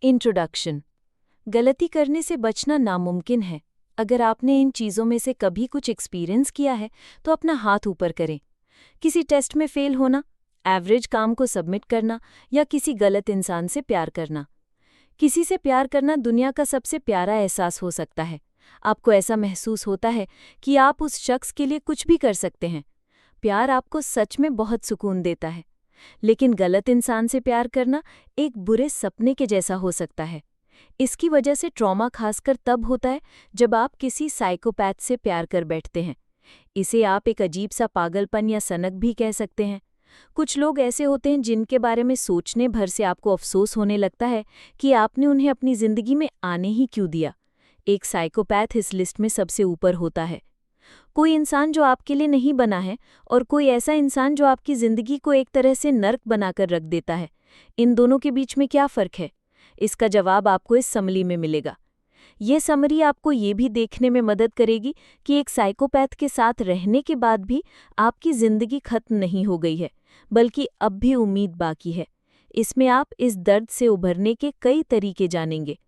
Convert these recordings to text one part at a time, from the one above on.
Introduction. गलती करने से बचना नामुमकिन है। अगर आपने इन चीज़ों में से कभी कुछ एक्सपीरियंस किया है तो अपना हाथ ऊपर करें। किसी टेस्ट में फेल होना, एवरेज काम को सबमिट करना या किसी गलत इंसान से प्यार करना। किसी से प्यार करना दुनिया का सबसे प्यारा एहसास हो सकता है। आपको ऐसा महसूस होता है कि आप उस शख्स के लिए कुछ भी कर सकते हैं। प्यार आपको सच में बहुत सुकून देता है। लेकिन गलत इंसान से प्यार करना एक बुरे सपने के जैसा हो सकता है। इसकी वजह से ट्रॉमा खासकर तब होता है जब आप किसी साइकोपैथ से प्यार कर बैठते हैं। इसे आप एक अजीब सा पागलपन या सनक भी कह सकते हैं। कुछ लोग ऐसे होते हैं जिनके बारे में सोचने भर से आपको अफसोस होने लगता है कि आपने उन्हें अपनी जिंदगी में आने ही क्यों दिया। एक साइकोपैथ इस लिस्ट में सबसे ऊपर होता है। कोई इंसान जो आपके लिए नहीं बना है और कोई ऐसा इंसान जो आपकी जिंदगी को एक तरह से नर्क बनाकर रख देता है। इन दोनों के बीच में क्या फ़र्क है? इसका जवाब आपको इस समरी में मिलेगा। यह समरी आपको ये भी देखने में मदद करेगी कि एक साइकोपैथ के साथ रहने के बाद भी आपकी जिंदगी खत्म नहीं हो गई है, बल्कि अब भी उम्मीद बाकी है। इसमें आप इस दर्द से उभरने के कई तरीके जानेंगे।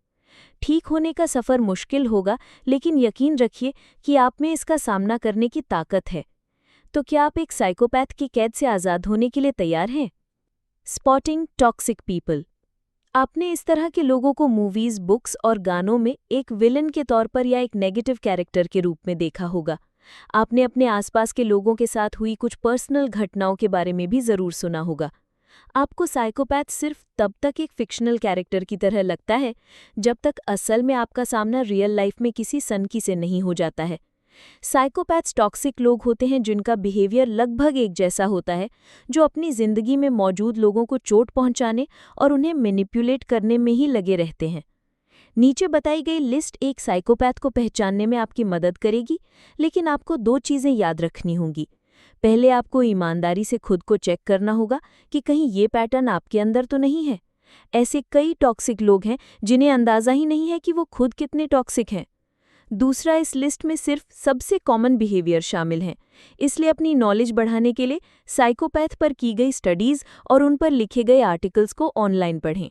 ठीक होने का सफ़र मुश्किल होगा, लेकिन यकीन रखिए कि आप में इसका सामना करने की ताकत है। तो क्या आप एक साइकोपैथ की कैद से आज़ाद होने के लिए तैयार हैं? Spotting toxic people. आपने इस तरह के लोगों को मूवीज़, बुक्स और गानों में एक विलन के तौर पर या एक नेगेटिव कैरेक्टर के रूप में देखा होगा। आपने अपने आसपास के लोगों के साथ हुई कुछ पर्सनल घटनाओं के बारे में भी ज़रूर सुना होगा। आपको साइकोपैथ सिर्फ तब तक एक फिक्शनल कैरेक्टर की तरह लगता है जब तक असल में आपका सामना रियल लाइफ में किसी सनकी से नहीं हो जाता है। साइकोपैथ्स टॉक्सिक लोग होते हैं जिनका बिहेवियर लगभग एक जैसा होता है, जो अपनी जिंदगी में मौजूद लोगों को चोट पहुंचाने और उन्हें मैनिपुलेट करने में ही लगे रहते हैं। नीचे बताई गई लिस्ट एक साइकोपैथ को पहचानने में आपकी मदद करेगी, लेकिन आपको 2 चीज़ें याद रखनी होंगी। पहले आपको ईमानदारी से खुद को चेक करना होगा कि कहीं ये पैटर्न आपके अंदर तो नहीं है। ऐसे कई टॉक्सिक लोग हैं जिन्हें अंदाज़ा ही नहीं है कि वो खुद कितने टॉक्सिक हैं। दूसरा, इस लिस्ट में सिर्फ सबसे कॉमन बिहेवियर शामिल हैं, इसलिए अपनी नॉलेज बढ़ाने के लिए साइकोपैथ पर की गई स्टडीज़ और उन पर लिखे गए आर्टिकल्स को ऑनलाइन पढ़ें।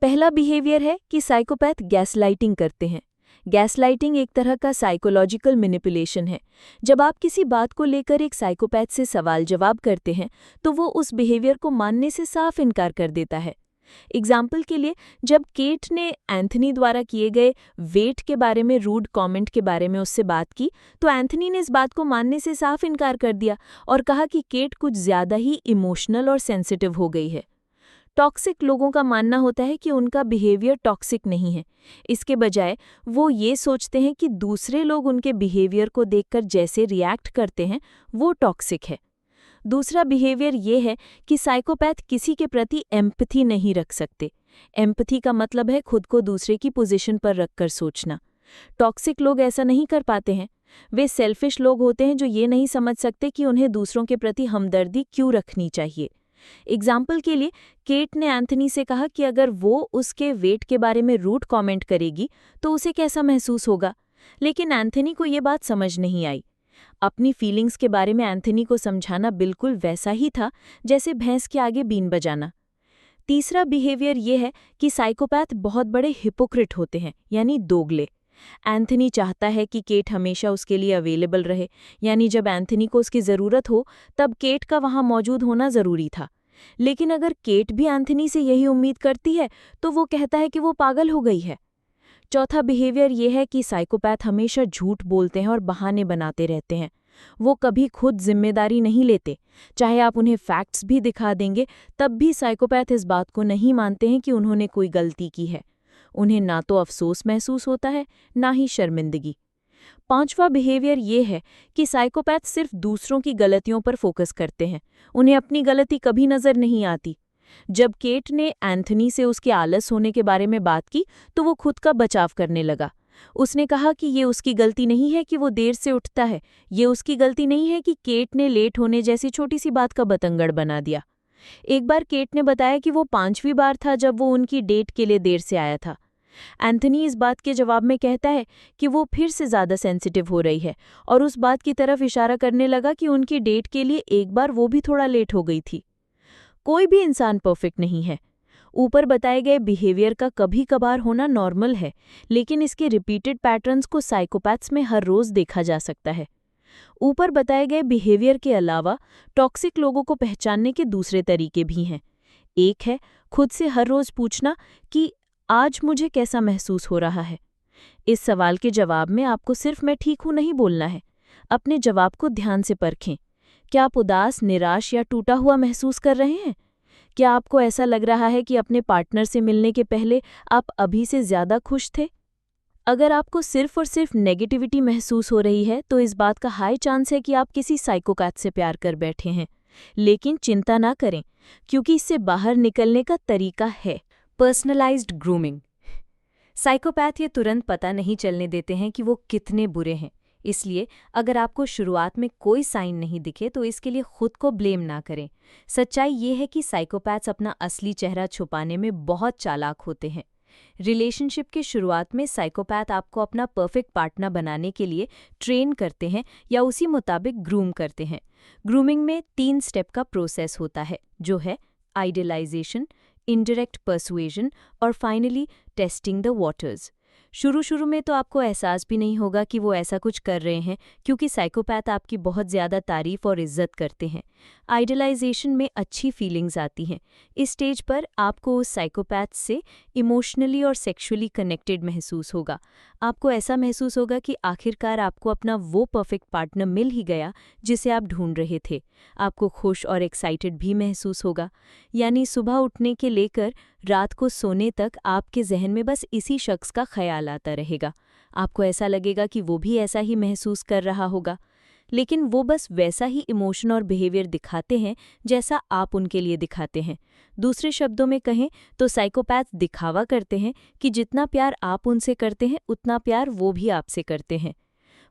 पहला बिहेवियर है कि साइकोपैथ गैसलाइटिंग करते हैं। गैसलाइटिंग एक तरह का साइकोलॉजिकल मैनिपुलेशन है। जब आप किसी बात को लेकर एक साइकोपैथ से सवाल जवाब करते हैं तो वो उस बिहेवियर को मानने से साफ इनकार कर देता है। एग्जाम्पल के लिए, जब केट ने एंथनी द्वारा किए गए वेट के बारे में रूड कमेंट के बारे में उससे बात की, तो एंथनी ने इस बात को मानने से साफ इनकार कर दिया और कहा कि केट कुछ ज़्यादा ही इमोशनल और सेंसिटिव हो गई है। टॉक्सिक लोगों का मानना होता है कि उनका बिहेवियर टॉक्सिक नहीं है। इसके बजाय वो ये सोचते हैं कि दूसरे लोग उनके बिहेवियर को देखकर जैसे रिएक्ट करते हैं वो टॉक्सिक है। दूसरा बिहेवियर ये है कि साइकोपैथ किसी के प्रति एम्पैथी नहीं रख सकते। एम्पैथी का मतलब है खुद को दूसरे की पोजीशन पर रखकर सोचना। टॉक्सिक लोग ऐसा नहीं कर पाते हैं। वे सेल्फिश लोग होते हैं जो ये नहीं समझ सकते कि उन्हें दूसरों के प्रति हमदर्दी क्यों रखनी चाहिए। एग्जाम्पल के लिए, केट ने एंथनी से कहा कि अगर वो उसके वेट के बारे में रूड कमेंट करेगी तो उसे कैसा महसूस होगा, लेकिन एंथनी को ये बात समझ नहीं आई। अपनी फीलिंग्स के बारे में एंथनी को समझाना बिल्कुल वैसा ही था जैसे भैंस के आगे बीन बजाना। तीसरा बिहेवियर ये है कि साइकोपैथ बहुत बड़े हिपोक्रिट होते हैं, यानी दोगले। एंथनी चाहता है कि केट हमेशा उसके लिए अवेलेबल रहे, यानी जब एंथनी को उसकी ज़रूरत हो तब केट का वहाँ मौजूद होना ज़रूरी था। लेकिन अगर केट भी एंथनी से यही उम्मीद करती है तो वो कहता है कि वो पागल हो गई है। चौथा बिहेवियर ये है कि साइकोपैथ हमेशा झूठ बोलते हैं और बहाने बनाते रहते हैं। वो कभी खुद जिम्मेदारी नहीं लेते। चाहे आप उन्हें फैक्ट्स भी दिखा देंगे, तब भी साइकोपैथ इस बात को नहीं मानते हैं कि उन्होंने कोई गलती की है। उन्हें ना तो अफसोस महसूस होता है, ना ही शर्मिंदगी। पांचवा बिहेवियर ये है कि साइकोपैथ सिर्फ दूसरों की गलतियों पर फोकस करते हैं। उन्हें अपनी गलती कभी नजर नहीं आती। जब केट ने एंथनी से उसके आलस होने के बारे में बात की तो वो खुद का बचाव करने लगा। उसने कहा कि ये उसकी गलती नहीं है कि वो देर से उठता है, ये उसकी गलती नहीं है कि केट ने लेट होने जैसी छोटी सी बात का बतंगड़ बना दिया। एक बार केट ने बताया कि वो 5वीं बार था जब वो उनकी डेट के लिए देर से आया था। एंथनी इस बात के जवाब में कहता है कि वो फिर से ज़्यादा सेंसिटिव हो रही है और उस बात की तरफ इशारा करने लगा कि उनकी डेट के लिए एक बार वो भी थोड़ा लेट हो गई थी। कोई भी इंसान परफेक्ट नहीं है। ऊपर बताए गए बिहेवियर का कभी कभार होना नॉर्मल है, लेकिन इसके रिपीटेड पैटर्न्स को साइकोपैथ्स में हर रोज देखा जा सकता है। ऊपर बताए गए बिहेवियर के अलावा टॉक्सिक लोगों को पहचानने के दूसरे तरीके भी हैं। एक है खुद से हर रोज पूछना कि आज मुझे कैसा महसूस हो रहा है। इस सवाल के जवाब में आपको सिर्फ मैं ठीक हूं नहीं बोलना है। अपने जवाब को ध्यान से परखें। क्या आप उदास, निराश या टूटा हुआ महसूस कर रहे हैं? क्या आपको ऐसा लग रहा है कि अपने पार्टनर से मिलने के पहले आप अभी से ज्यादा खुश थे? अगर आपको सिर्फ और सिर्फ नेगेटिविटी महसूस हो रही है तो इस बात का हाई चांस है कि आप किसी साइकोपैथ से प्यार कर बैठे हैं। लेकिन चिंता ना करें, क्योंकि इससे बाहर निकलने का तरीका है। Personalised grooming. साइकोपैथ ये तुरंत पता नहीं चलने देते हैं कि वो कितने बुरे हैं। इसलिए अगर आपको शुरुआत में कोई साइन नहीं दिखे तो इसके लिए खुद को ब्लेम ना करें। सच्चाई ये है कि साइकोपैथ्स अपना असली चेहरा छुपाने में बहुत चालाक होते हैं। रिलेशनशिप की शुरुआत में साइकोपैथ आपको अपना परफेक्ट पार्टनर बनाने के लिए ट्रेन करते हैं या उसी मुताबिक ग्रूम करते हैं। ग्रूमिंग में 3 स्टेप का प्रोसेस होता है, जो है आइडियलाइजेशन, इनडायरेक्ट पर्सुएजन और फाइनली टेस्टिंग द वाटर्स। शुरू में तो आपको एहसास भी नहीं होगा कि वो ऐसा कुछ कर रहे हैं, क्योंकि साइकोपैथ आपकी बहुत ज़्यादा तारीफ और इज्जत करते हैं। आइडियलाइजेशन में अच्छी फीलिंग्स आती हैं। इस स्टेज पर आपको उस साइकोपैथ से इमोशनली और सेक्सुअली कनेक्टेड महसूस होगा। आपको ऐसा महसूस होगा कि आखिरकार आपको अपना वो परफेक्ट पार्टनर मिल ही गया जिसे आप ढूंढ रहे थे। आपको खुश और एक्साइटेड भी महसूस होगा। यानी सुबह उठने के लेकर रात को सोने तक आपके जहन में बस इसी शख्स का ख्याल आता रहेगा। आपको ऐसा लगेगा कि वो भी ऐसा ही महसूस कर रहा होगा, लेकिन वो बस वैसा ही इमोशन और बिहेवियर दिखाते हैं जैसा आप उनके लिए दिखाते हैं। दूसरे शब्दों में कहें तो साइकोपैथ दिखावा करते हैं कि जितना प्यार आप उनसे करते हैं उतना प्यार वो भी आपसे करते हैं।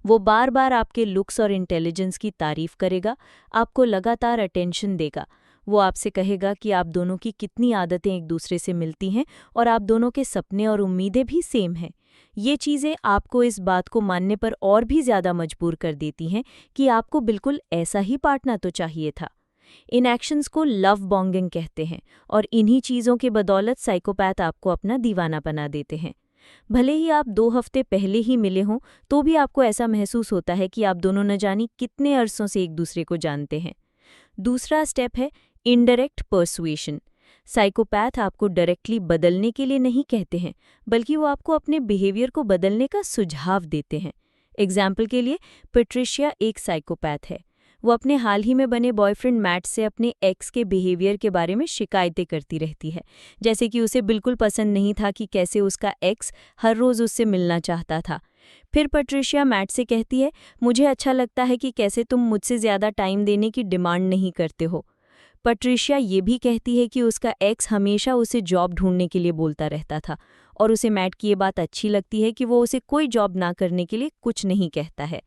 वो बार बार आपके लुक्स और इंटेलिजेंस की तारीफ करेगा, आपको लगातार अटेंशन देगा। वो आपसे कहेगा कि आप दोनों की कितनी आदतें एक दूसरे से मिलती हैं और आप दोनों के सपने और उम्मीदें भी सेम हैं। ये चीज़ें आपको इस बात को मानने पर और भी ज़्यादा मजबूर कर देती हैं कि आपको बिल्कुल ऐसा ही पार्टनर तो चाहिए था। इन एक्शंस को लव बॉन्गिंग कहते हैं और इन्हीं चीज़ों के बदौलत साइकोपैथ आपको अपना दीवाना बना देते हैं। भले ही आप 2 हफ्ते पहले ही मिले हों, तो भी आपको ऐसा महसूस होता है कि आप दोनों न जाने कितने अरसों से एक दूसरे को जानते हैं। दूसरा स्टेप है इनडायरेक्ट पर्सुएशन। साइकोपैथ आपको डायरेक्टली बदलने के लिए नहीं कहते हैं, बल्कि वो आपको अपने बिहेवियर को बदलने का सुझाव देते हैं। एग्जाम्पल के लिए पैट्रिशिया एक साइकोपैथ है। वो अपने हाल ही में बने बॉयफ्रेंड मैट से अपने एक्स के बिहेवियर के बारे में शिकायतें करती रहती है, जैसे कि उसे बिल्कुल पसंद नहीं था कि कैसे उसका एक्स हर रोज़ उससे मिलना चाहता था। फिर पैट्रिशिया मैट से कहती है, मुझे अच्छा लगता है कि कैसे तुम मुझसे ज़्यादा टाइम देने की डिमांड नहीं करते हो। पैट्रिशिया ये भी कहती है कि उसका एक्स हमेशा उसे जॉब ढूंढने के लिए बोलता रहता था और उसे मैट की ये बात अच्छी लगती है कि वो उसे कोई जॉब ना करने के लिए कुछ नहीं कहता है।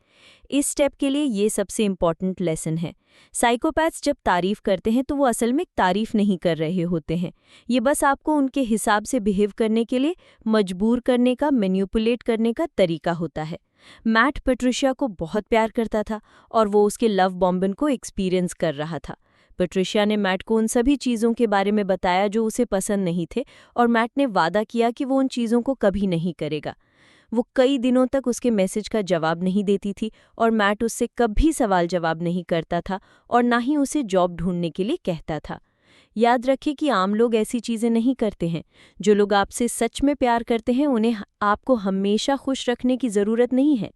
इस स्टेप के लिए ये सबसे इम्पॉर्टेंट लेसन है। साइकोपैथ्स जब तारीफ करते हैं तो वो असल में तारीफ नहीं कर रहे होते हैं। ये बस आपको उनके हिसाब से बिहेव करने के लिए मजबूर करने का, मैनिपुलेट करने का तरीका होता है। मैट पैट्रिशिया को बहुत प्यार करता था और वो उसके लव बॉम्बिंग को एक्सपीरियंस कर रहा था। पैट्रिशिया ने मैट को उन सभी चीज़ों के बारे में बताया जो उसे पसंद नहीं थे और मैट ने वादा किया कि वो उन चीज़ों को कभी नहीं करेगा। वो कई दिनों तक उसके मैसेज का जवाब नहीं देती थी और मैट उससे कभी सवाल जवाब नहीं करता था और ना ही उसे जॉब ढूंढने के लिए कहता था। याद रखें कि आम लोग ऐसी चीज़ें नहीं करते हैं। जो लोग आपसे सच में प्यार करते हैं उन्हें आपको हमेशा खुश रखने की ज़रूरत नहीं है।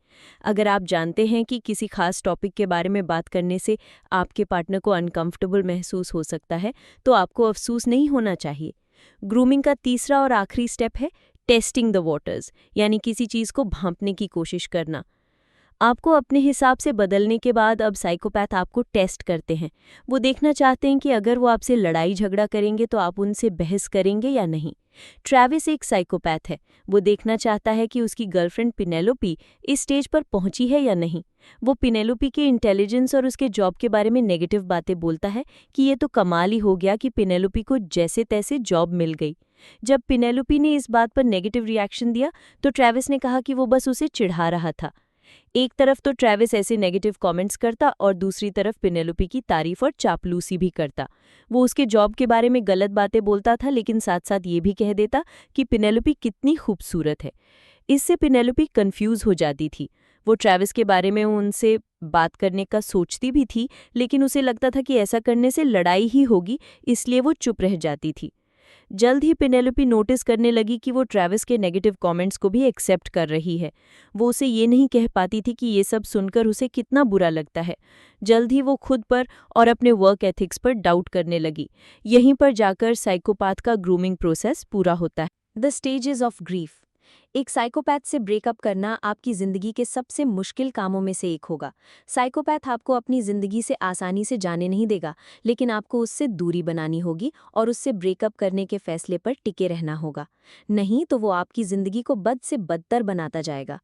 अगर आप जानते हैं कि किसी खास टॉपिक के बारे में बात करने से आपके पार्टनर को अनकंफर्टेबल महसूस हो सकता है, तो आपको अफसोस नहीं होना चाहिए। ग्रूमिंग का तीसरा और आखिरी स्टेप है टेस्टिंग द वाटर्स, यानी किसी चीज़ को भांपने की कोशिश करना। आपको अपने हिसाब से बदलने के बाद अब साइकोपैथ आपको टेस्ट करते हैं। वो देखना चाहते हैं कि अगर वो आपसे लड़ाई झगड़ा करेंगे तो आप उनसे बहस करेंगे या नहीं। ट्रैविस एक साइकोपैथ है। वो देखना चाहता है कि उसकी गर्लफ्रेंड पिनेलोपी इस स्टेज पर पहुंची है या नहीं। वो पिनेलोपी के इंटेलिजेंस और उसके जॉब के बारे में नेगेटिव बातें बोलता है कि ये तो कमाल ही हो गया कि पिनेलोपी को जैसे तैसे जॉब मिल गई। जब पिनेलोपी ने इस बात पर नेगेटिव रिएक्शन दिया तो ट्रैविस ने कहा कि वो बस उसे चिढ़ा रहा था। एक तरफ तो ट्रेविस ऐसे नेगेटिव कमेंट्स करता और दूसरी तरफ पेनेलोपी की तारीफ और चापलूसी भी करता। वो उसके जॉब के बारे में गलत बातें बोलता था, लेकिन साथ साथ ये भी कह देता कि पेनेलोपी कितनी खूबसूरत है। इससे पेनेलोपी कंफ्यूज हो जाती थी। वो ट्रेविस के बारे में उनसे बात करने का सोचती भी थी, लेकिन उसे लगता था कि ऐसा करने से लड़ाई ही होगी, इसलिए वो चुप रह जाती थी। जल्द ही पेनेलोपी नोटिस करने लगी कि वो ट्रेविस के नेगेटिव कमेंट्स को भी एक्सेप्ट कर रही है। वो उसे ये नहीं कह पाती थी कि ये सब सुनकर उसे कितना बुरा लगता है। जल्द ही वो खुद पर और अपने वर्क एथिक्स पर डाउट करने लगी। यहीं पर जाकर साइकोपैथ का ग्रूमिंग प्रोसेस पूरा होता है। The stages of grief. एक साइकोपैथ से ब्रेकअप करना आपकी जिंदगी के सबसे मुश्किल कामों में से एक होगा। साइकोपैथ आपको अपनी जिंदगी से आसानी से जाने नहीं देगा, लेकिन आपको उससे दूरी बनानी होगी और उससे ब्रेकअप करने के फैसले पर टिके रहना होगा। नहीं तो वो आपकी जिंदगी को बद से बदतर बनाता जाएगा।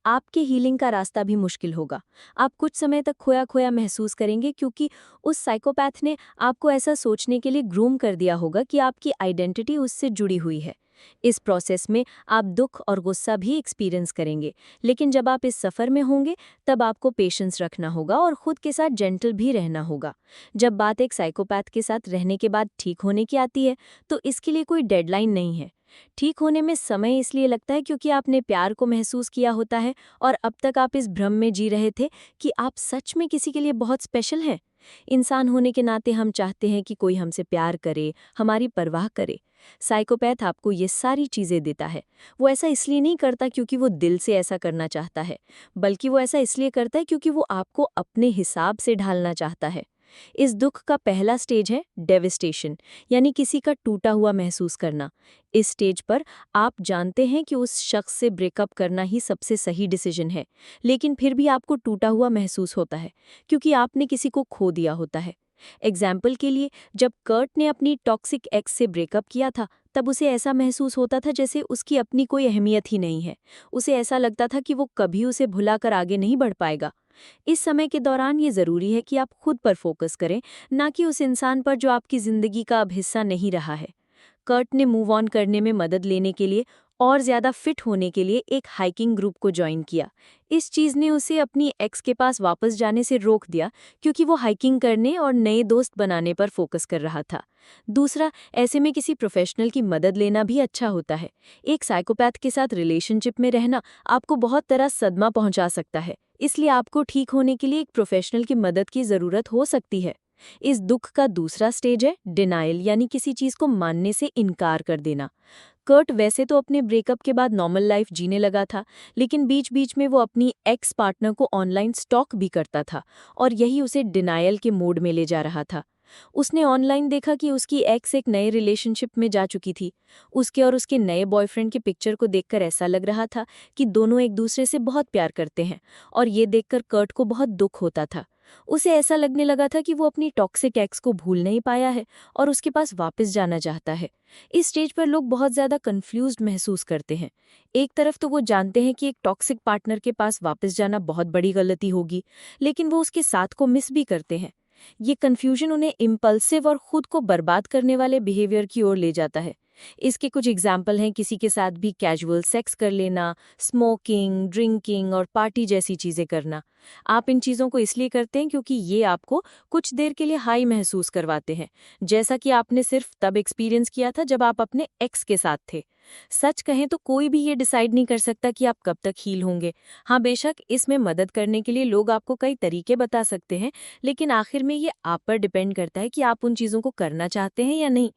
आपके हीलिंग का रास्ता भी मुश्किल होगा। आप कुछ समय तक खोया खोया महसूस करेंगे, क्योंकि उस साइकोपैथ ने आपको ऐसा सोचने के लिए ग्रूम कर दिया होगा कि आपकी आइडेंटिटी उससे जुड़ी हुई है। इस प्रोसेस में आप दुख और गुस्सा भी एक्सपीरियंस करेंगे, लेकिन जब आप इस सफ़र में होंगे तब आपको पेशेंस रखना होगा और खुद के साथ जेंटल भी रहना होगा। जब बात एक साइकोपैथ के साथ रहने के बाद ठीक होने की आती है, तो इसके लिए कोई डेडलाइन नहीं है। ठीक होने में समय इसलिए लगता है क्योंकि आपने प्यार को महसूस किया होता है और अब तक आप इस भ्रम में जी रहे थे कि आप सच में किसी के लिए बहुत स्पेशल हैं। इंसान होने के नाते हम चाहते हैं कि कोई हमसे प्यार करे, हमारी परवाह करे। साइकोपैथ आपको ये सारी चीज़ें देता है। वो ऐसा इसलिए नहीं करता क्योंकि वो दिल से ऐसा करना चाहता है, बल्कि वो ऐसा इसलिए करता है क्योंकि वो आपको अपने हिसाब से ढालना चाहता है। इस दुख का पहला स्टेज है डेविस्टेशन, यानी किसी का टूटा हुआ महसूस करना। इस स्टेज पर आप जानते हैं कि उस शख्स से ब्रेकअप करना ही सबसे सही डिसीजन है, लेकिन फिर भी आपको टूटा हुआ महसूस होता है क्योंकि आपने किसी को खो दिया होता है। एग्जाम्पल के लिए, जब कर्ट ने अपनी टॉक्सिक एक्स से ब्रेकअप किया था, तब उसे ऐसा महसूस होता था जैसे उसकी अपनी कोई अहमियत ही नहीं है। उसे ऐसा लगता था कि वो कभी उसे भुलाकर आगे नहीं बढ़ पाएगा। इस समय के दौरान ये ज़रूरी है कि आप खुद पर फोकस करें, ना कि उस इंसान पर जो आपकी ज़िंदगी का अब हिस्सा नहीं रहा है। कर्ट ने मूव ऑन करने में मदद लेने के लिए और ज़्यादा फिट होने के लिए एक हाइकिंग ग्रुप को ज्वाइन किया। इस चीज़ ने उसे अपनी एक्स के पास वापस जाने से रोक दिया, क्योंकि वो हाइकिंग करने और नए दोस्त बनाने पर फोकस कर रहा था। दूसरा, ऐसे में किसी प्रोफेशनल की मदद लेना भी अच्छा होता है। एक साइकोपैथ के साथ रिलेशनशिप में रहना आपको बहुत तरह सदमा पहुंचा सकता है, इसलिए आपको ठीक होने के लिए एक प्रोफेशनल की मदद की ज़रूरत हो सकती है। इस दुख का दूसरा स्टेज है डिनाइल, यानी किसी चीज़ को मानने से इनकार कर देना। कर्ट वैसे तो अपने ब्रेकअप के बाद नॉर्मल लाइफ जीने लगा था, लेकिन बीच बीच में वो अपनी एक्स पार्टनर को ऑनलाइन स्टॉक भी करता था और यही उसे डिनायल के मोड में ले जा रहा था। उसने ऑनलाइन देखा कि उसकी एक्स एक नए रिलेशनशिप में जा चुकी थी। उसके और उसके नए बॉयफ्रेंड के पिक्चर को देखकर ऐसा लग रहा था कि दोनों एक दूसरे से बहुत प्यार करते हैं, और ये देखकर कर्ट को बहुत दुख होता था। उसे ऐसा लगने लगा था कि वो अपनी टॉक्सिक एक्स को भूल नहीं पाया है और उसके पास वापस जाना चाहता है। इस स्टेज पर लोग बहुत ज़्यादा कंफ्यूज्ड महसूस करते हैं। एक तरफ तो वो जानते हैं कि एक टॉक्सिक पार्टनर के पास वापस जाना बहुत बड़ी गलती होगी, लेकिन वो उसके साथ को मिस भी करते हैं। ये कन्फ्यूजन उन्हें इम्पल्सिव और खुद को बर्बाद करने वाले बिहेवियर की ओर ले जाता है। इसके कुछ एग्जाम्पल हैं किसी के साथ भी कैजुअल सेक्स कर लेना, स्मोकिंग, ड्रिंकिंग और पार्टी जैसी चीज़ें करना। आप इन चीज़ों को इसलिए करते हैं क्योंकि ये आपको कुछ देर के लिए हाई महसूस करवाते हैं, जैसा कि आपने सिर्फ तब एक्सपीरियंस किया था जब आप अपने एक्स के साथ थे। सच कहें तो कोई भी ये डिसाइड नहीं कर सकता कि आप कब तक हील होंगे। हाँ, बेशक इसमें मदद करने के लिए लोग आपको कई तरीके बता सकते हैं, लेकिन आखिर में ये आप पर डिपेंड करता है कि आप उन चीज़ों को करना चाहते हैं या नहीं।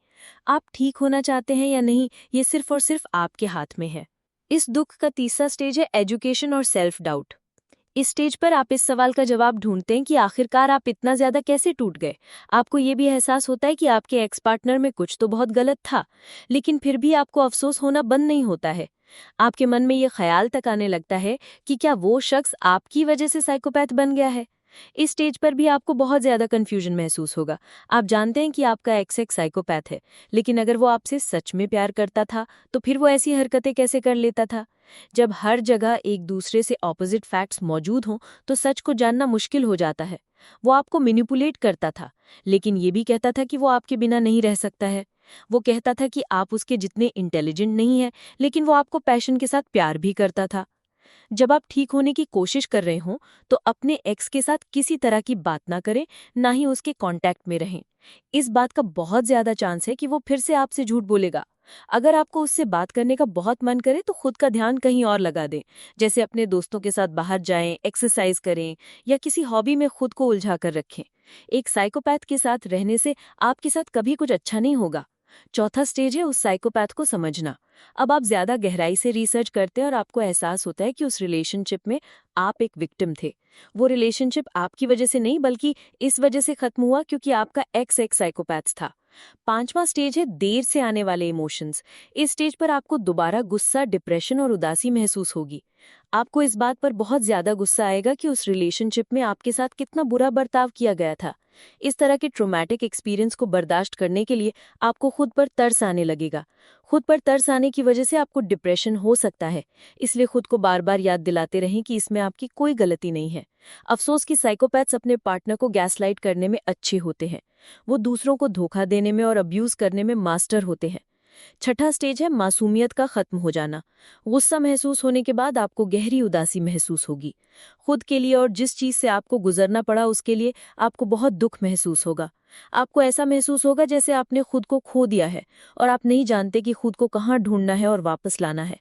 आप ठीक होना चाहते हैं या नहीं, ये सिर्फ और सिर्फ आपके हाथ में है। इस दुख का तीसरा स्टेज है एजुकेशन और सेल्फ डाउट। इस स्टेज पर आप इस सवाल का जवाब ढूंढते हैं कि आखिरकार आप इतना ज्यादा कैसे टूट गए। आपको ये भी एहसास होता है कि आपके एक्स पार्टनर में कुछ तो बहुत गलत था, लेकिन फिर भी आपको अफसोस होना बंद नहीं होता है। आपके मन में ये ख्याल तक आने लगता है कि क्या वो शख्स आपकी वजह से साइकोपैथ बन गया है। इस स्टेज पर भी आपको बहुत ज्यादा कंफ्यूजन महसूस होगा। आप जानते हैं कि आपका एक्स एक साइकोपैथ है, लेकिन अगर वो आपसे सच में प्यार करता था तो फिर वो ऐसी हरकतें कैसे कर लेता था। जब हर जगह एक दूसरे से ऑपोजिट फैक्ट्स मौजूद हों तो सच को जानना मुश्किल हो जाता है। वो आपको मैनिपुलेट करता था, लेकिन ये भी कहता था कि वो आपके बिना नहीं रह सकता है। वो कहता था कि आप उसके जितने इंटेलिजेंट नहीं हैं, लेकिन वो आपको पैशन के साथ प्यार भी करता था। जब आप ठीक होने की कोशिश कर रहे हों तो अपने एक्स के साथ किसी तरह की बात ना करें, ना ही उसके कांटेक्ट में रहें। इस बात का बहुत ज्यादा चांस है कि वो फिर से आपसे झूठ बोलेगा। अगर आपको उससे बात करने का बहुत मन करे तो खुद का ध्यान कहीं और लगा दें, जैसे अपने दोस्तों के साथ बाहर जाएं, एक्सरसाइज करें या किसी हॉबी में खुद को उलझा कर रखें। एक साइकोपैथ के साथ रहने से आपके साथ कभी कुछ अच्छा नहीं होगा। चौथा स्टेज है उस साइकोपैथ को समझना। अब आप ज्यादा गहराई से रिसर्च करते हैं और आपको एहसास होता है कि उस रिलेशनशिप में आप एक विक्टिम थे। वो रिलेशनशिप आपकी वजह से नहीं बल्कि इस वजह से खत्म हुआ क्योंकि आपका एक्स एक साइकोपैथ था। पांचवा स्टेज है देर से आने वाले इमोशंस। इस स्टेज पर आपको दोबारा गुस्सा, डिप्रेशन और उदासी महसूस होगी। आपको इस बात पर बहुत ज्यादा गुस्सा आएगा कि उस रिलेशनशिप में आपके साथ कितना बुरा बर्ताव किया गया था। इस तरह के ट्रॉमेटिक एक्सपीरियंस को बर्दाश्त करने के लिए आपको खुद पर तरस आने लगेगा। खुद पर तरस आने की वजह से आपको डिप्रेशन हो सकता है, इसलिए खुद को बार बार याद दिलाते रहें कि इसमें आपकी कोई गलती नहीं है। अफसोस कि साइकोपैथ्स अपने पार्टनर को गैसलाइट करने में अच्छे होते हैं। वो दूसरों को धोखा देने में और अब्यूज करने में मास्टर होते हैं। छठा स्टेज है मासूमियत का खत्म हो जाना। गुस्सा महसूस होने के बाद आपको गहरी उदासी महसूस होगी। खुद के लिए और जिस चीज से आपको गुजरना पड़ा उसके लिए आपको बहुत दुख महसूस होगा। आपको ऐसा महसूस होगा जैसे आपने खुद को खो दिया है और आप नहीं जानते कि खुद को कहाँ ढूंढना है और वापस लाना है।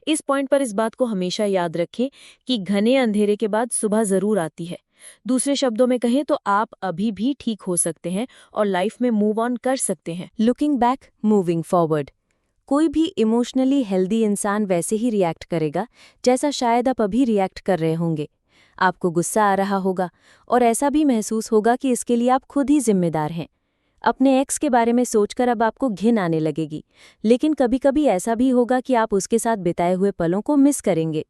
इस पॉइंट पर इस बात को हमेशा याद रखें कि घने अंधेरे के बाद सुबह जरूर आती है। दूसरे शब्दों में कहें तो आप अभी भी ठीक हो सकते हैं और लाइफ में मूव ऑन कर सकते हैं। Looking back, moving forward. कोई भी इमोशनली हेल्दी इंसान वैसे ही रिएक्ट करेगा जैसा शायद आप अभी रिएक्ट कर रहे होंगे। आपको गुस्सा आ रहा होगा और ऐसा भी महसूस होगा कि इसके लिए आप खुद ही जिम्मेदार हैं। अपने एक्स के बारे में सोचकर अब आपको घिन आने लगेगी, लेकिन कभी कभी ऐसा भी होगा कि आप उसके साथ बिताए हुए पलों को मिस करेंगे।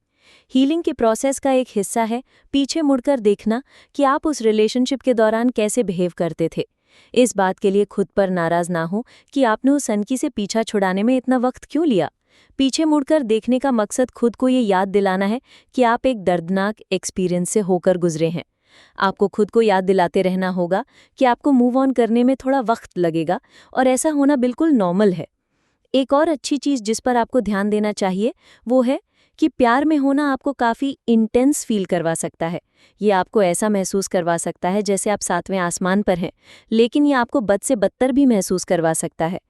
हीलिंग के प्रोसेस का एक हिस्सा है पीछे मुड़कर देखना कि आप उस रिलेशनशिप के दौरान कैसे बिहेव करते थे। इस बात के लिए खुद पर नाराज ना हो कि आपने उस सनकी से पीछा छुड़ाने में इतना वक्त क्यों लिया। पीछे मुड़कर देखने का मकसद खुद को ये याद दिलाना है कि आप एक दर्दनाक एक्सपीरियंस से होकर गुजरे हैं। आपको खुद को याद दिलाते रहना होगा कि आपको मूव ऑन करने में थोड़ा वक्त लगेगा और ऐसा होना बिल्कुल नॉर्मल है। एक और अच्छी चीज जिस पर आपको ध्यान देना चाहिए वो है कि प्यार में होना आपको काफ़ी इंटेंस फील करवा सकता है। ये आपको ऐसा महसूस करवा सकता है जैसे आप सातवें आसमान पर हैं, लेकिन ये आपको बद से बदतर भी महसूस करवा सकता है।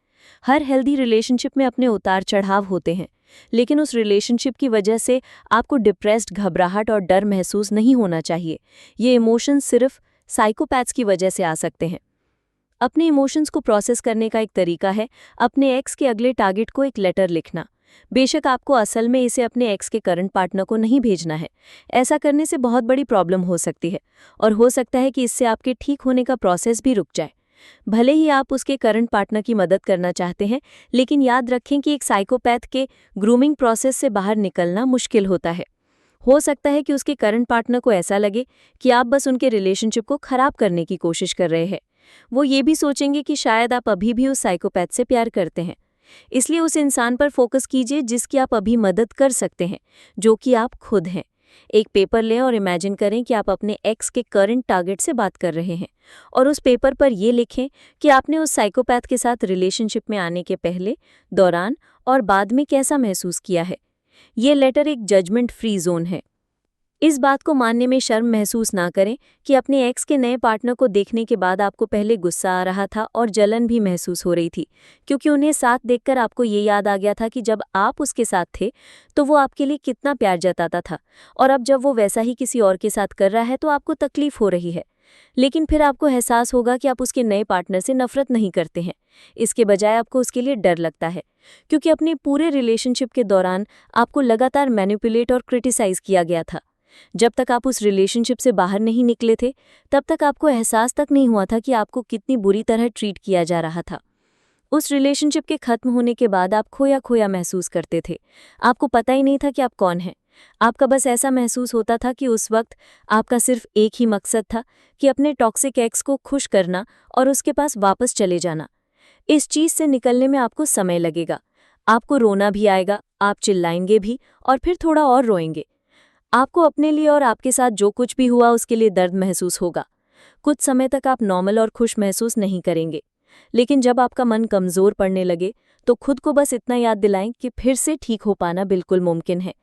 हर हेल्दी रिलेशनशिप में अपने उतार चढ़ाव होते हैं, लेकिन उस रिलेशनशिप की वजह से आपको डिप्रेस्ड, घबराहट और डर महसूस नहीं होना चाहिए। ये इमोशंस सिर्फ साइकोपैथ्स की वजह से आ सकते हैं। अपने इमोशंस को प्रोसेस करने का एक तरीका है अपने एक्स के अगले टारगेट को एक लेटर लिखना। बेशक आपको असल में इसे अपने एक्स के करंट पार्टनर को नहीं भेजना है। ऐसा करने से बहुत बड़ी प्रॉब्लम हो सकती है और हो सकता है कि इससे आपके ठीक होने का प्रोसेस भी रुक जाए। भले ही आप उसके करंट पार्टनर की मदद करना चाहते हैं, लेकिन याद रखें कि एक साइकोपैथ के ग्रूमिंग प्रोसेस से बाहर निकलना मुश्किल होता है। हो सकता है कि उसके करंट पार्टनर को ऐसा लगे कि आप बस उनके रिलेशनशिप को खराब करने की कोशिश कर रहे हैं। वो ये भी सोचेंगे कि शायद आप अभी भी उस साइकोपैथ से प्यार करते हैं। इसलिए उस इंसान पर फोकस कीजिए जिसकी आप अभी मदद कर सकते हैं, जो कि आप खुद हैं। एक पेपर लें और इमेजिन करें कि आप अपने एक्स के करंट टारगेट से बात कर रहे हैं और उस पेपर पर ये लिखें कि आपने उस साइकोपैथ के साथ रिलेशनशिप में आने के पहले, दौरान और बाद में कैसा महसूस किया है। ये लेटर एक जजमेंट फ्री जोन है। इस बात को मानने में शर्म महसूस ना करें कि अपने एक्स के नए पार्टनर को देखने के बाद आपको पहले गुस्सा आ रहा था और जलन भी महसूस हो रही थी, क्योंकि उन्हें साथ देखकर आपको ये याद आ गया था कि जब आप उसके साथ थे तो वो आपके लिए कितना प्यार जताता था, और अब जब वो वैसा ही किसी और के साथ कर रहा है तो आपको तकलीफ हो रही है। लेकिन फिर आपको एहसास होगा कि आप उसके नए पार्टनर से नफरत नहीं करते हैं। इसके बजाय आपको उसके लिए डर लगता है, क्योंकि अपने पूरे रिलेशनशिप के दौरान आपको लगातार मैनिपुलेट और क्रिटिसाइज किया गया था। जब तक आप उस रिलेशनशिप से बाहर नहीं निकले थे, तब तक आपको एहसास तक नहीं हुआ था कि आपको कितनी बुरी तरह ट्रीट किया जा रहा था। उस रिलेशनशिप के खत्म होने के बाद आप खोया खोया महसूस करते थे। आपको पता ही नहीं था कि आप कौन हैं। आपका बस ऐसा महसूस होता था कि उस वक्त आपका सिर्फ एक ही मकसद था कि अपने टॉक्सिक एक्स को खुश करना और उसके पास वापस चले जाना। इस चीज से निकलने में आपको समय लगेगा। आपको रोना भी आएगा, आप चिल्लाएंगे भी और फिर थोड़ा और रोएंगे। आपको अपने लिए और आपके साथ जो कुछ भी हुआ उसके लिए दर्द महसूस होगा। कुछ समय तक आप नॉर्मल और खुश महसूस नहीं करेंगे, लेकिन जब आपका मन कमज़ोर पड़ने लगे तो खुद को बस इतना याद दिलाएं कि फिर से ठीक हो पाना बिल्कुल मुमकिन है।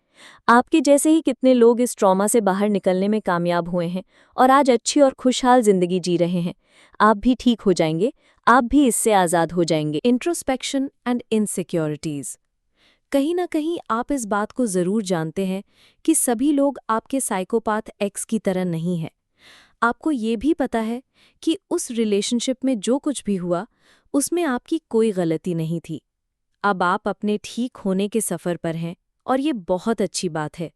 आपके जैसे ही कितने लोग इस ट्रॉमा से बाहर निकलने में कामयाब हुए हैं और आज अच्छी और खुशहाल जिंदगी जी रहे हैं। आप भी ठीक हो जाएंगे, आप भी इससे आज़ाद हो जाएंगे। Introspection and insecurities. कहीं ना कहीं आप इस बात को ज़रूर जानते हैं कि सभी लोग आपके साइकोपाथ एक्स की तरह नहीं हैं। आपको ये भी पता है कि उस रिलेशनशिप में जो कुछ भी हुआ, उसमें आपकी कोई गलती नहीं थी। अब आप अपने ठीक होने के सफ़र पर हैं और ये बहुत अच्छी बात है।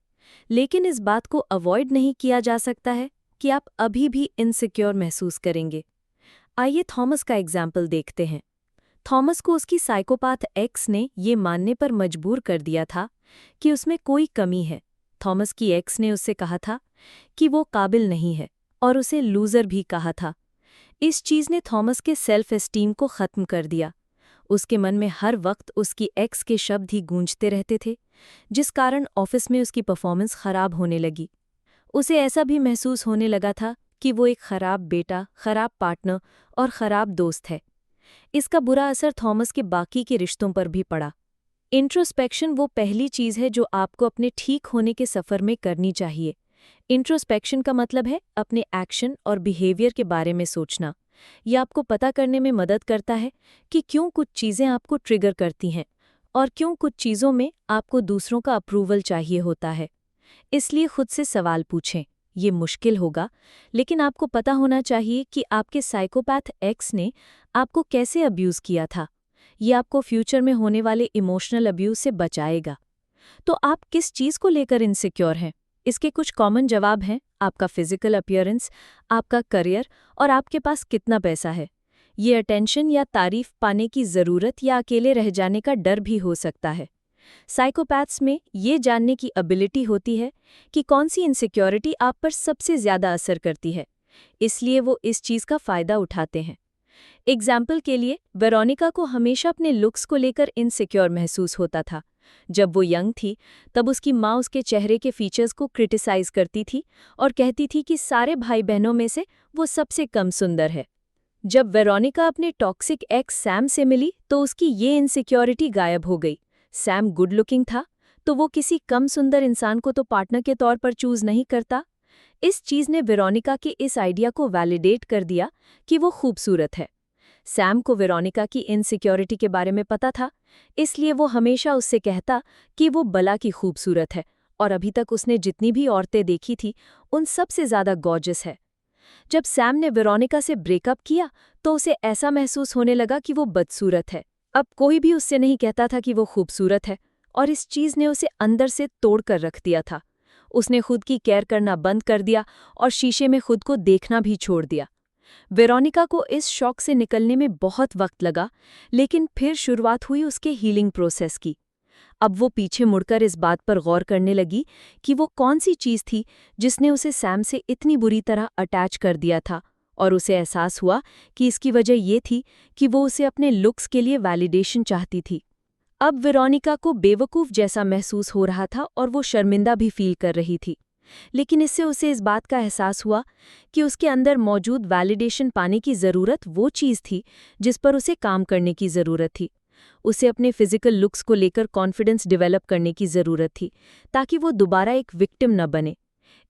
लेकिन इस बात को अवॉइड नहीं किया जा सकता है कि आप अभी भी इनसिक्योर महसूस करेंगे। आइए थॉमस का एग्जाम्पल देखते हैं। थॉमस को उसकी साइकोपाथ एक्स ने ये मानने पर मजबूर कर दिया था कि उसमें कोई कमी है। थॉमस की एक्स ने उससे कहा था कि वो काबिल नहीं है और उसे लूज़र भी कहा था। इस चीज़ ने थॉमस के सेल्फ एस्टीम को ख़त्म कर दिया। उसके मन में हर वक्त उसकी एक्स के शब्द ही गूंजते रहते थे, जिस कारण ऑफिस में उसकी परफॉर्मेंस खराब होने लगी। उसे ऐसा भी महसूस होने लगा था कि वो एक खराब बेटा, खराब पार्टनर और खराब दोस्त है। इसका बुरा असर थॉमस के बाकी के रिश्तों पर भी पड़ा। इंट्रोस्पेक्शन वो पहली चीज़ है जो आपको अपने ठीक होने के सफ़र में करनी चाहिए। इंट्रोस्पेक्शन का मतलब है अपने एक्शन और बिहेवियर के बारे में सोचना। यह आपको पता करने में मदद करता है कि क्यों कुछ चीज़ें आपको ट्रिगर करती हैं और क्यों कुछ चीज़ों में आपको दूसरों का अप्रूवल चाहिए होता है। इसलिए खुद से सवाल पूछें। ये मुश्किल होगा, लेकिन आपको पता होना चाहिए कि आपके साइकोपैथ एक्स ने आपको कैसे अब्यूज़ किया था। ये आपको फ्यूचर में होने वाले इमोशनल अब्यूज़ से बचाएगा। तो आप किस चीज़ को लेकर इनसिक्योर हैं? इसके कुछ कॉमन जवाब हैं: आपका फिजिकल अपीयरेंस, आपका करियर और आपके पास कितना पैसा है। ये अटेंशन या तारीफ पाने की ज़रूरत या अकेले रह जाने का डर भी हो सकता है। साइकोपैथ्स में ये जानने की एबिलिटी होती है कि कौन सी इनसिक्योरिटी आप पर सबसे ज़्यादा असर करती है, इसलिए वो इस चीज़ का फ़ायदा उठाते हैं। एग्जाम्पल के लिए, वेरोनिका को हमेशा अपने लुक्स को लेकर इनसिक्योर महसूस होता था। जब वो यंग थी, तब उसकी माँ उसके चेहरे के फीचर्स को क्रिटिसाइज करती थी और कहती थी कि सारे भाई बहनों में से वो सबसे कम सुंदर है। जब वेरोनिका अपने टॉक्सिक एक्स सैम से मिली तो उसकी ये इनसिक्योरिटी गायब हो गई। सैम गुड लुकिंग था, तो वो किसी कम सुंदर इंसान को तो पार्टनर के तौर पर चूज नहीं करता। इस चीज ने वेरोनिका के इस आइडिया को वैलिडेट कर दिया कि वो खूबसूरत है। सैम को वेरोनिका की इनसिक्योरिटी के बारे में पता था, इसलिए वो हमेशा उससे कहता कि वो बला की खूबसूरत है और अभी तक उसने जितनी भी औरतें देखी थी उन सबसे ज़्यादा गॉर्जियस है। जब सैम ने वेरोनिका से ब्रेकअप किया तो उसे ऐसा महसूस होने लगा कि वो बदसूरत है। अब कोई भी उससे नहीं कहता था कि वो खूबसूरत है और इस चीज़ ने उसे अंदर से तोड़ कर रख दिया था। उसने खुद की केयर करना बंद कर दिया और शीशे में खुद को देखना भी छोड़ दिया। वेरोनिका को इस शॉक से निकलने में बहुत वक्त लगा, लेकिन फिर शुरुआत हुई उसके हीलिंग प्रोसेस की। अब वो पीछे मुड़कर इस बात पर गौर करने लगी कि वो कौन सी चीज़ थी जिसने उसे सैम से इतनी बुरी तरह अटैच कर दिया था, और उसे एहसास हुआ कि इसकी वजह ये थी कि वो उसे अपने लुक्स के लिए वैलिडेशन चाहती थी। अब वेरोनिका को बेवकूफ़ जैसा महसूस हो रहा था और वो शर्मिंदा भी फील कर रही थी। लेकिन इससे उसे इस बात का एहसास हुआ कि उसके अंदर मौजूद वैलिडेशन पाने की ज़रूरत वो चीज़ थी जिस पर उसे काम करने की ज़रूरत थी। उसे अपने फिजिकल लुक्स को लेकर कॉन्फिडेंस डेवलप करने की ज़रूरत थी ताकि वो दोबारा एक विक्टिम न बने।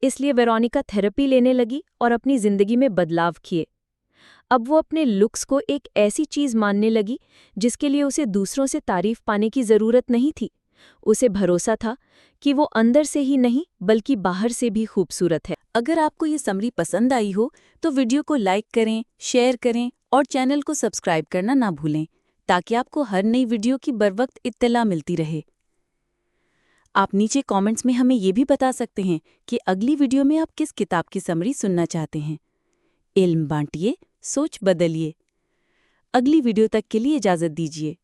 इसलिए वेरोनिका थेरेपी लेने लगी और अपनी ज़िंदगी में बदलाव किए। अब वो अपने लुक्स को एक ऐसी चीज़ मानने लगी जिसके लिए उसे दूसरों से तारीफ पाने की ज़रूरत नहीं थी। उसे भरोसा था कि वो अंदर से ही नहीं बल्कि बाहर से भी खूबसूरत है। अगर आपको ये समरी पसंद आई हो तो वीडियो को लाइक करें, शेयर करें और चैनल को सब्सक्राइब करना ना भूलें ताकि आपको हर नई वीडियो की बरवक्त इत्तला मिलती रहे। आप नीचे कमेंट्स में हमें ये भी बता सकते हैं कि अगली वीडियो में आप किस किताब की समरी सुनना चाहते हैं। इल्म बांटिए, सोच बदलिए। अगली वीडियो तक के लिए इजाज़त दीजिए।